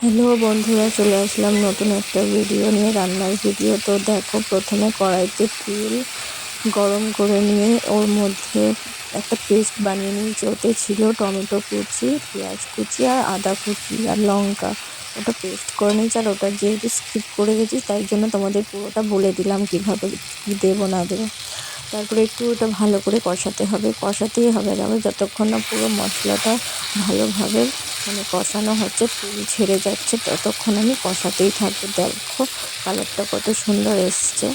Hello বন্ধুরা, চলে আসলাম নতুন একটা ভিডিও নিয়ে, রান্নার ভিডিও। তো দেখো, প্রথমে কড়াইতে তেল গরম করে নিয়ে ওর মধ্যে একটা পেস্ট বানিয়ে নিয়েছি। ওতে ছিল টমেটো কুচি, পেঁয়াজ কুচি আর আদা কুচি আর লঙ্কা। ওটা পেস্ট করে নিয়েছি। আর ওটা যেহেতু স্কিপ করে গেছি, তাই জন্য তোমাদের পুরোটা বলে দিলাম কীভাবে কী দেবো না দেবো। তারপরে একটু ওটা ভালো করে কষাতেই হবে যতক্ষণ না পুরো মশলাটা ভালোভাবে কষানো হচ্ছে, তেল ছেড়ে যাচ্ছে, ততক্ষণ আমি কষাতেই থাকবো। দেখো কালারটা কত সুন্দর এসছে,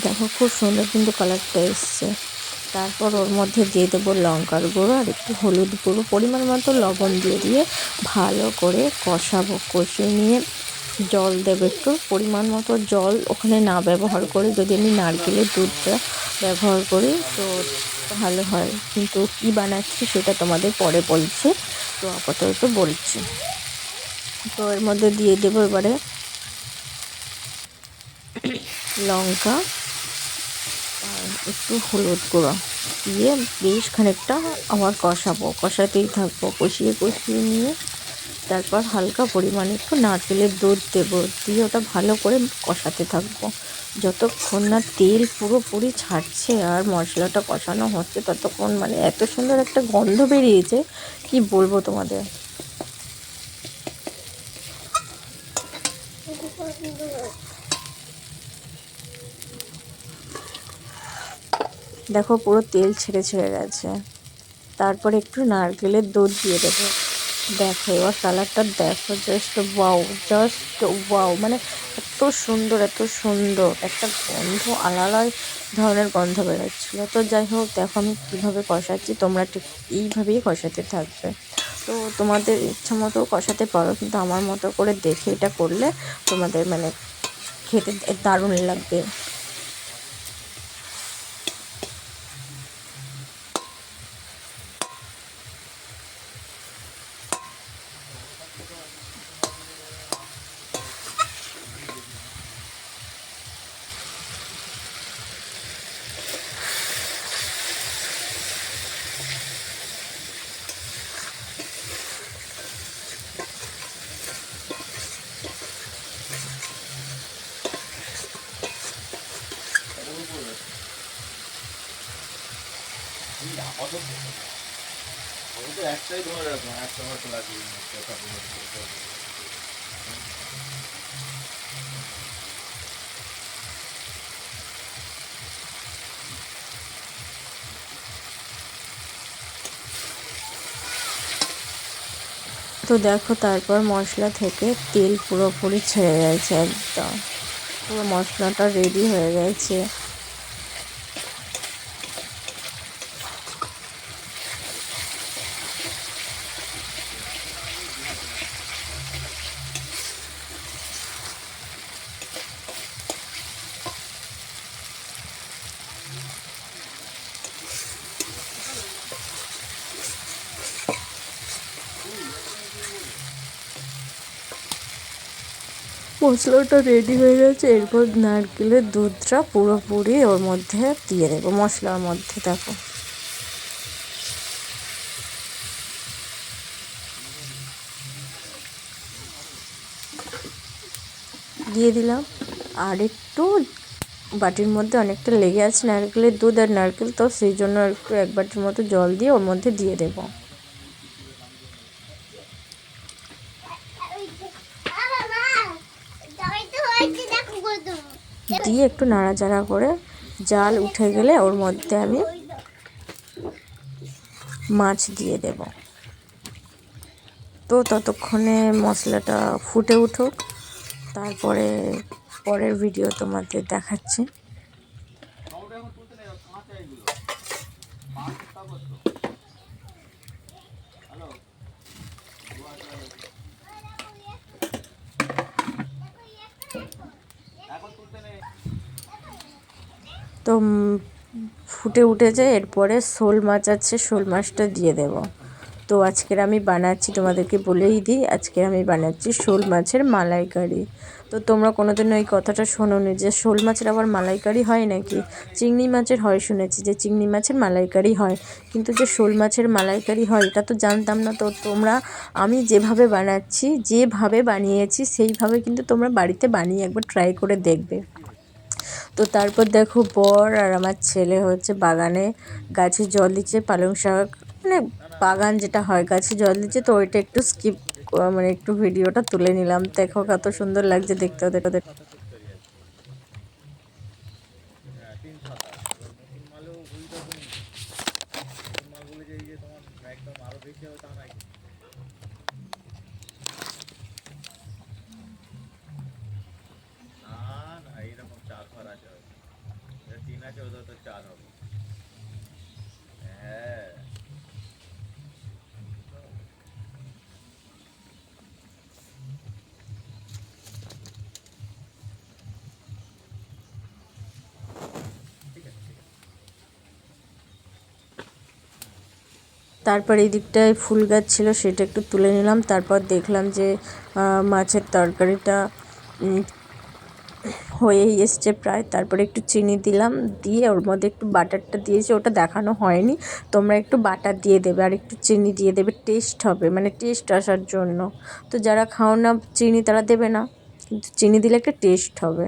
দেখো খুব সুন্দর কিন্তু কালারটা এসছে। তারপর ওর মধ্যে দিয়ে দেবো লঙ্কার গুঁড়ো আর একটু হলুদ গুঁড়ো, পরিমাণ মতো লবণ দিয়ে ভালো করে কষাবো। কষিয়ে নিয়ে জল দেবো, একটু পরিমাণ মতো জল ওখানে না ব্যবহার করে যদি আমি নারকেলের দুধটা ব্যবহার করি তো ভালো হয়, কিন্তু কী বানাচ্ছি সেটা তোমাদের পরে বলছি। তো আপাতত বলছি। তো এর মধ্যে দিয়ে দেবো এবারে লঙ্কা আর একটু হলুদ গুঁড়ো দিয়ে বেশ খানিকটা আবার কষাতেই থাকবো। কষিয়ে নিয়ে তারপর হালকা পরিমাণে একটু নারকেলের দুধ দেবো, দিয়ে ওটা ভালো করে কষাতে থাকবো যতক্ষণ না তেল পুরোপুরি ছাড়ছে আর মশলাটা কষানো হচ্ছে, ততক্ষণ এত সুন্দর একটা গন্ধ বেরিয়েছে, কি বলবো তোমাদের। দেখো পুরো তেল ছেড়ে গেছে। তারপরে একটু নারকেলের দুধ দিয়ে দেবো। দেখো এবার কালারটা দেখো, জাস্ট ওয়াও, এত সুন্দর একটা গন্ধ, আলাদা ধরনের গন্ধ বেরোচ্ছিলো। তো যাই হোক, দেখো আমি কীভাবে কষাচ্ছি, তোমরা ঠিক এইভাবেই কষাতে থাকবে। তো তোমাদের ইচ্ছা মতো কষাতে পারো, কিন্তু আমার মতো করে দেখে এটা করলে তোমাদের খেতে দারুণ লাগবে। একটাই ধরে রাখলাম, একটা হয়তো লাগিয়ে তো দেখো তারপর মশলা থেকে তেল পুরোপুরি ছেড়ে গেছে, একদম পুরো মশলাটা রেডি হয়ে গেছে। মশলাটা রেডি হয়ে গেছে, এরপর নারকেলের দুধটা পুরোপুরি ওর মধ্যে দিয়ে দেবো, মশলার মধ্যে। দেখো দিয়ে দিলাম। আর একটু বাটির মধ্যে অনেকটা লেগে আছে নারকেলের দুধ আর নারকেল, তো সেই জন্য একটু এক বাটির মতো জল দিয়ে ওর মধ্যে দিয়ে দেবো। দিয়ে একটু নাড়াচাড়া করে জাল উঠে গেলে ওর মধ্যে আমি মাছ দিয়ে দেব। তো ততক্ষণে মশলাটা ফুটে উঠুক, তারপরে পরের ভিডিও তোমাদের দেখাচ্ছি। তো ফুটে উঠেছে, এরপরে শোল মাছ আছে, শোল মাছটা দিয়ে দেব। তো তো আজকের আমি বানাচ্ছি, তোমাদেরকে বলেই দিই, আজকের আমি বানাচ্ছি শোল মাছের মালাইকারি। তো তোমরা কোনোদিনও এই কথাটা শোনোনি যে শোল মাছের আবার মালাইকারি হয় নাকি? চিংড়ি মাছের হয় শুনেছি, যে চিংড়ি মাছের মালাইকারি হয়, কিন্তু যে শোল মাছের মালাইকারি হয় এটা তো জানতাম না। তো তোমরা, আমি যেভাবে বানাচ্ছি, যেভাবে বানিয়েছি সেইভাবে কিন্তু তোমরা বাড়িতে বানিয়ে একবার ট্রাই করে দেখবে। তো তারপর দেখো বর আর আমার ছেলে হচ্ছে বাগানে গাছে জল দিচ্ছে, পালং শাক, মানে বাগান যেটা হয় গাছে জল দিচ্ছে। তো ওইটা একটু স্কিপ, মানে একটু ভিডিওটা তুলে নিলাম। দেখো কত সুন্দর লাগছে দেখতে ওদের। হ্যাঁ 3 ছাতা নতুন মালেও ওই রকমই। নতুন মাল বলে যে এই যে তোমার একদম আরো বেশি হবে তা নাই। না না এইরকম 4 ফার আছে হয়তো। এটা 3 আছে, ওদের তো 4 হবে। হ্যাঁ ঠিক আছে ঠিক আছে। তারপর এই দিকটায় ফুল গাছ ছিল, সেটা একটু তুলে নিলাম। তারপর দেখলাম যে মাছের তরকারিটা হয়েই এসছে প্রায়। তারপরে একটু চিনি দিলাম, দিয়ে ওর মধ্যে একটু বাটারটা দিয়েছি, ওটা দেখানো হয়নি। তোমরা একটু বাটার দিয়ে দেবে আর একটু চিনি দিয়ে দেবে, টেস্ট হবে, মানে টেস্ট আসার জন্য। তো যারা খাও না চিনি তারা দেবে না, কিন্তু চিনি দিলে একটা টেস্ট হবে।